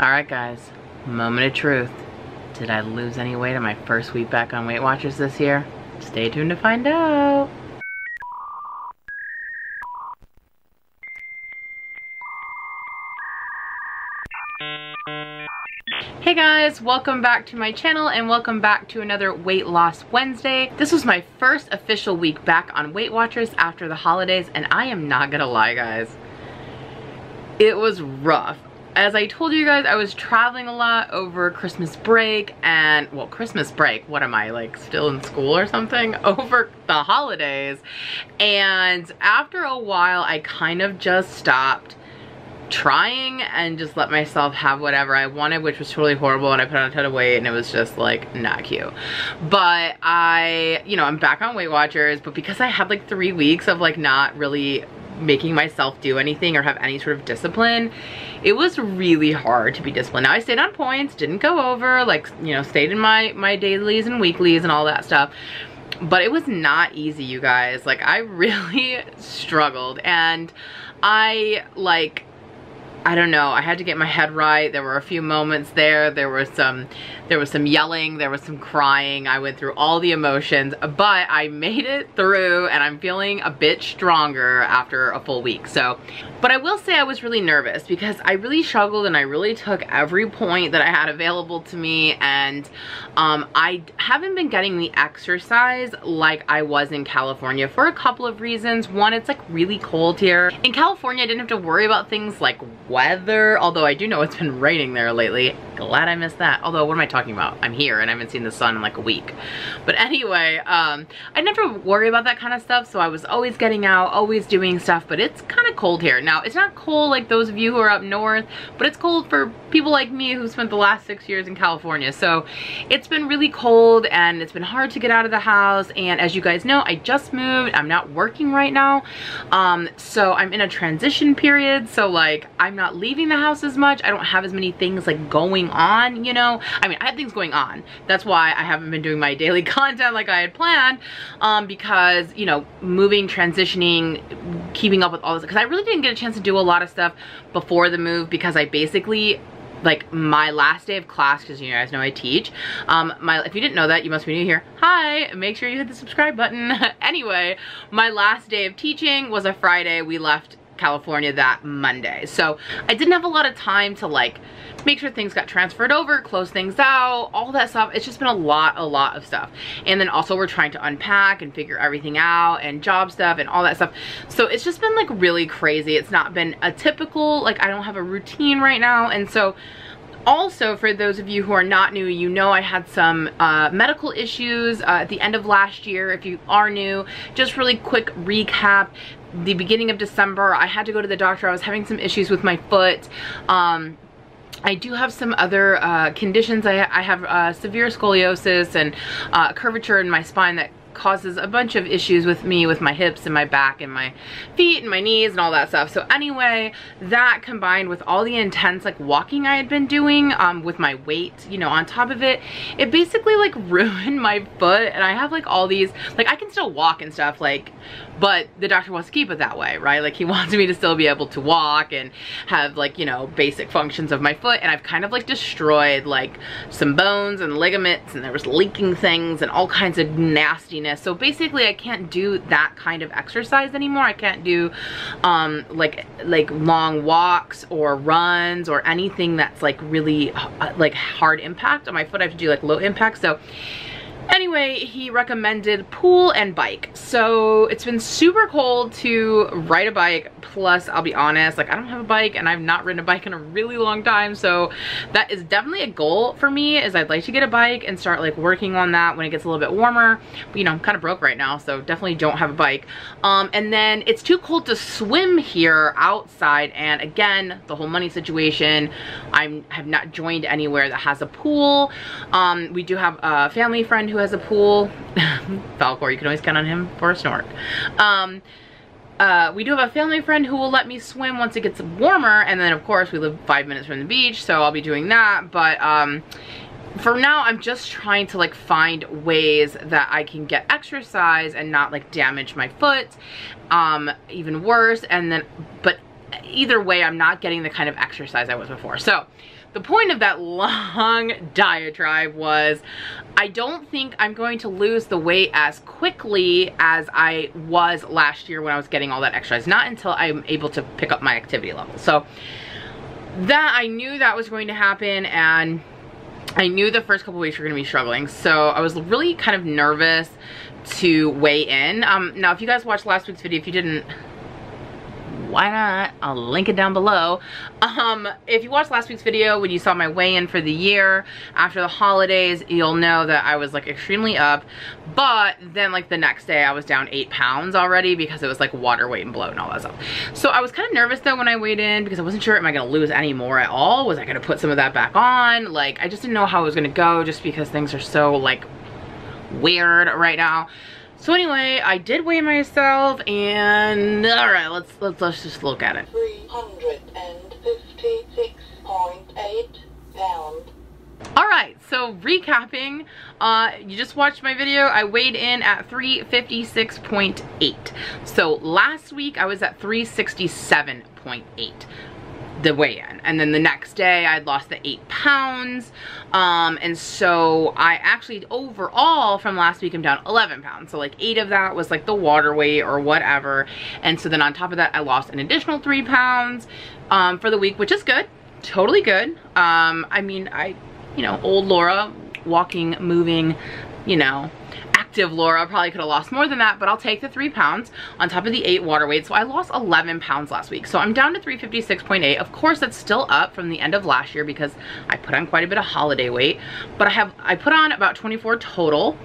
Alright guys, moment of truth. Did I lose any weight on my first week back on Weight Watchers this year? Stay tuned to find out. Hey guys, welcome back to my channel and welcome back to another Weight Loss Wednesday. This was my first official week back on Weight Watchers after the holidays, and I am not gonna lie guys, it was rough. As I told you guys, I was traveling a lot over Christmas break and, well, Christmas break, what am I, like still in school or something? Over the holidays. And after a while, I kind of just stopped trying and just let myself have whatever I wanted, which was totally horrible, and I put on a ton of weight and it was just like not cute. But I'm back on Weight Watchers, but because I had like 3 weeks of like not really making myself do anything or have any sort of discipline, it was really hard to be disciplined. Now I stayed on points, didn't go over, like, you know, stayed in my dailies and weeklies and all that stuff, but it was not easy, you guys. Like, I really struggled, and I don't know, I had to get my head right. There were a few moments there was some yelling, there was some crying. I went through all the emotions, but I made it through and I'm feeling a bit stronger after a full week. So, but I will say I was really nervous because I really struggled and I really took every point that I had available to me, and I haven't been getting the exercise like I was in California for a couple of reasons. One, it's like really cold here. In California, I didn't have to worry about things like weather, although I do know it's been raining there lately. Glad I missed that. Although, what am I talking about? I'm here and I haven't seen the sun in like a week. But anyway, I never worry about that kind of stuff, so I was always getting out, always doing stuff, but it's kind of cold here. Now, it's not cold like those of you who are up north, but it's cold for people like me who spent the last 6 years in California. So it's been really cold and it's been hard to get out of the house, and as you guys know, I just moved. I'm not working right now, so I'm in a transition period, so like I'm not leaving the house as much. I don't have as many things like going on, you know. I mean, I have things going on. That's why I haven't been doing my daily content like I had planned, because, you know, moving, transitioning, keeping up with all this, because I really didn't get a chance to do a lot of stuff before the move, because I basically, like, my last day of class, because you guys know I teach, if you didn't know that, you must be new here. Hi, make sure you hit the subscribe button. Anyway, my last day of teaching was a Friday. We left California that Monday, so I didn't have a lot of time to like make sure things got transferred over, close things out, all that stuff. It's just been a lot of stuff, and then also we're trying to unpack and figure everything out, and job stuff and all that stuff. So it's just been like really crazy. It's not been a typical, like, I don't have a routine right now. And so also, for those of you who are not new, you know I had some medical issues at the end of last year. If you are new, just really quick recap. The beginning of December, I had to go to the doctor. I was having some issues with my foot. I do have some other conditions. I have severe scoliosis and curvature in my spine that causes a bunch of issues with me, with my hips and my back and my feet and my knees and all that stuff. So anyway, that combined with all the intense like walking I had been doing with my weight, you know, on top of it, it basically like ruined my foot. And I have like all these, like, I can still walk and stuff, like, but the doctor wants to keep it that way, right? Like, he wants me to still be able to walk and have, like, you know, basic functions of my foot. And I've kind of like destroyed like some bones and ligaments, and there was leaking things and all kinds of nastiness. So basically I can't do that kind of exercise anymore. I can't do like long walks or runs or anything that's like really like hard impact on my foot. I have to do like low impact. So anyway, he recommended pool and bike. So it's been super cold to ride a bike. Plus, I'll be honest, like, I don't have a bike and I've not ridden a bike in a really long time. So that is definitely a goal for me, is I'd like to get a bike and start like working on that when it gets a little bit warmer. But, you know, I'm kind of broke right now, so definitely don't have a bike. And then it's too cold to swim here outside. And again, the whole money situation, I have not joined anywhere that has a pool. We do have a family friend who has a pool. Falcor, you can always count on him for a snork. We do have a family friend who will let me swim once it gets warmer, and then of course we live 5 minutes from the beach, so I'll be doing that. But for now, I'm just trying to like find ways that I can get exercise and not like damage my foot even worse. And then, but either way, I'm not getting the kind of exercise I was before. So the point of that long diatribe was I don't think I'm going to lose the weight as quickly as I was last year when I was getting all that exercise. Not until I'm able to pick up my activity level. So that I knew that was going to happen, and I knew the first couple weeks were going to be struggling. So I was really kind of nervous to weigh in. Now, if you guys watched last week's video, if you didn't, why not? I'll link it down below. If you watched last week's video, when you saw my weigh-in for the year after the holidays, you'll know that I was like extremely up, but then like the next day I was down 8 pounds already because it was like water weight and bloat and all that stuff. So I was kind of nervous though when I weighed in because I wasn't sure, am I gonna lose any more at all? Was I gonna put some of that back on? Like, I just didn't know how it was gonna go just because things are so like weird right now. So anyway, I did weigh myself, and all right, let's just look at it. 356.8 pounds. All right, so recapping, you just watched my video. I weighed in at 356.8. So last week I was at 367.8. the weigh-in, and then the next day I'd lost the 8 pounds, and so I actually overall from last week I'm down 11 pounds, so like 8 of that was like the water weight or whatever, and so then on top of that I lost an additional 3 pounds for the week, which is good, totally good. I mean, you know, old Laura, walking, moving, you know, active Laura probably could have lost more than that, but I'll take the 3 pounds on top of the 8 water weight. So I lost 11 pounds last week. So I'm down to 356.8. Of course, that's still up from the end of last year because I put on quite a bit of holiday weight, but I put on about 24 total,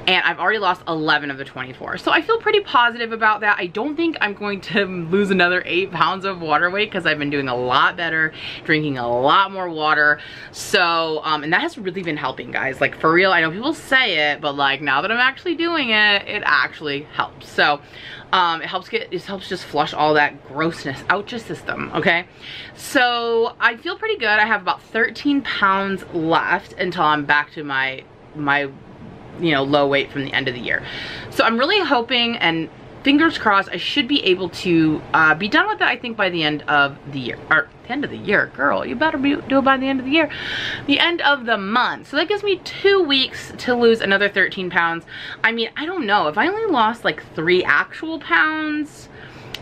and I've already lost 11 of the 24. So I feel pretty positive about that. I don't think I'm going to lose another 8 pounds of water weight because I've been doing a lot better, drinking a lot more water. So, and that has really been helping, guys. Like, for real, I know people say it, but like now that I'm actually doing it, it actually helps. So it helps just flush all that grossness out your system, okay? So I feel pretty good. I have about 13 pounds left until I'm back to my you know, low weight from the end of the year. So I'm really hoping, and fingers crossed, I should be able to be done with it, I think, by the end of the year. Or the end of the year, girl, you better do it by the end of the year. The end of the month. So that gives me 2 weeks to lose another 13 pounds. I mean, I don't know. If I only lost like 3 actual pounds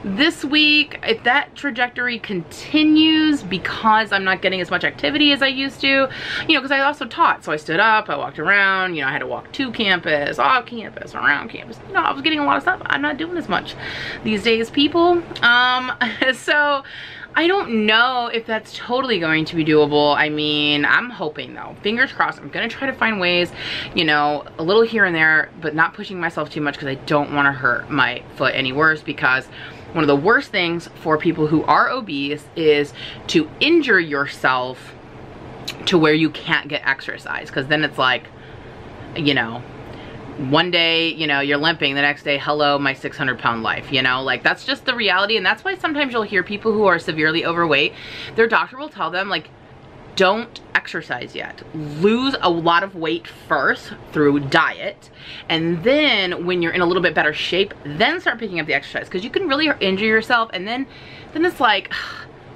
this week, if that trajectory continues, because I'm not getting as much activity as I used to, you know, because I also taught. So I stood up, I walked around, you know, I had to walk to campus, off campus, around campus. You know, I was getting a lot of stuff. I'm not doing as much these days, people. So I don't know if that's totally going to be doable. I mean, I'm hoping though. Fingers crossed. I'm gonna try to find ways, you know, a little here and there, but not pushing myself too much because I don't want to hurt my foot any worse, because one of the worst things for people who are obese is to injure yourself to where you can't get exercise, because then it's like, you know, one day, you know, you're limping, the next day, hello, my 600-pound life, you know, like that's just the reality. And that's why sometimes you'll hear people who are severely overweight, their doctor will tell them, like, don't exercise yet. Lose a lot of weight first through diet, and then when you're in a little bit better shape, then start picking up the exercise, because you can really injure yourself, and then it's like,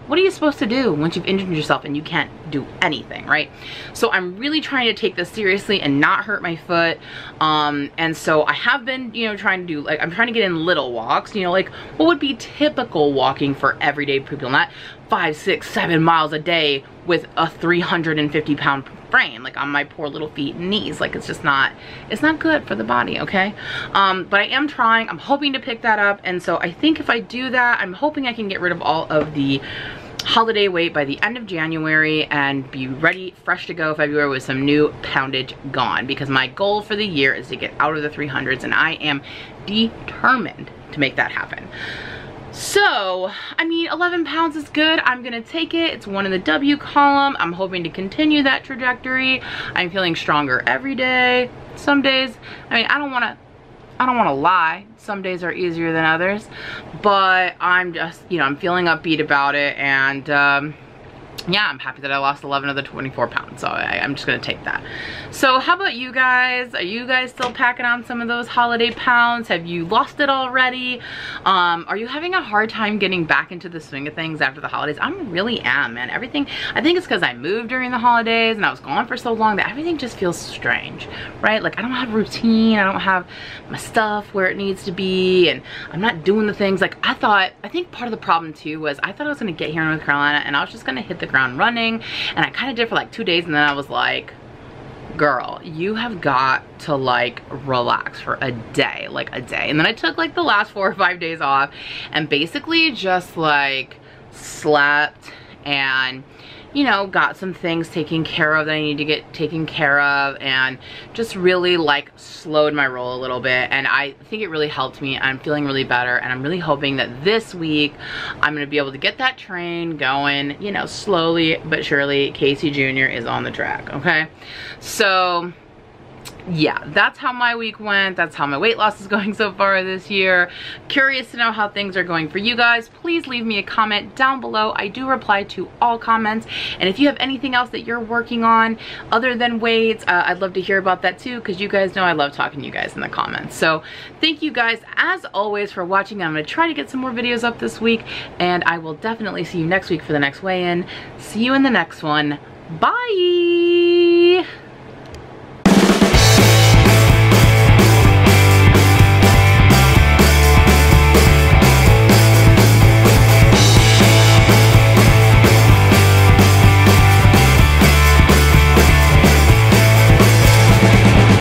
what are you supposed to do once you've injured yourself and you can't do anything, right? So I'm really trying to take this seriously and not hurt my foot. And so I have been, you know, trying to do, like, I'm trying to get in little walks, you know, like what would be typical walking for everyday people, not 5, 6, 7 miles a day with a 350-pound frame, like on my poor little feet and knees. Like, it's just not, it's not good for the body, okay? But I am trying. I'm hoping to pick that up, and so I think if I do that, I'm hoping I can get rid of all of the holiday weight by the end of January and be ready, fresh to go February with some new poundage gone, because my goal for the year is to get out of the 300s, and I am determined to make that happen. So, I mean, 11 pounds is good. I'm gonna take it. It's one in the W column. I'm hoping to continue that trajectory. I'm feeling stronger every day. Some days, I mean, I don't wanna lie. Some days are easier than others, but I'm just, you know, I'm feeling upbeat about it, and yeah, I'm happy that I lost 11 of the 24 pounds, so I'm just gonna take that. So how about you guys? Are you guys still packing on some of those holiday pounds? Have you lost it already? Are you having a hard time getting back into the swing of things after the holidays? I really am, man. Everything, I think it's because I moved during the holidays and I was gone for so long that everything just feels strange, right? Like I don't have routine, I don't have my stuff where it needs to be, and I'm not doing the things like I think part of the problem too was I thought I was gonna get here in North Carolina and I was just gonna hit the ground running, and I kind of did for like 2 days, and then I was like, girl, you have got to like relax for a day, like a day. And then I took like the last 4 or 5 days off and basically just like slept and, you know, got some things taken care of that I need to get taken care of, and just really like slowed my roll a little bit. And I think it really helped me. I'm feeling really better, and I'm really hoping that this week I'm gonna be able to get that train going, you know, slowly but surely. Casey Jr. is on the track, okay? So yeah, that's how my week went. That's how my weight loss is going so far this year. Curious to know how things are going for you guys. Please leave me a comment down below. I do reply to all comments. And if you have anything else that you're working on other than weights, I'd love to hear about that too, because you guys know I love talking to you guys in the comments. So thank you guys as always for watching. I'm going to try to get some more videos up this week, and I will definitely see you next week for the next weigh-in. See you in the next one. Bye!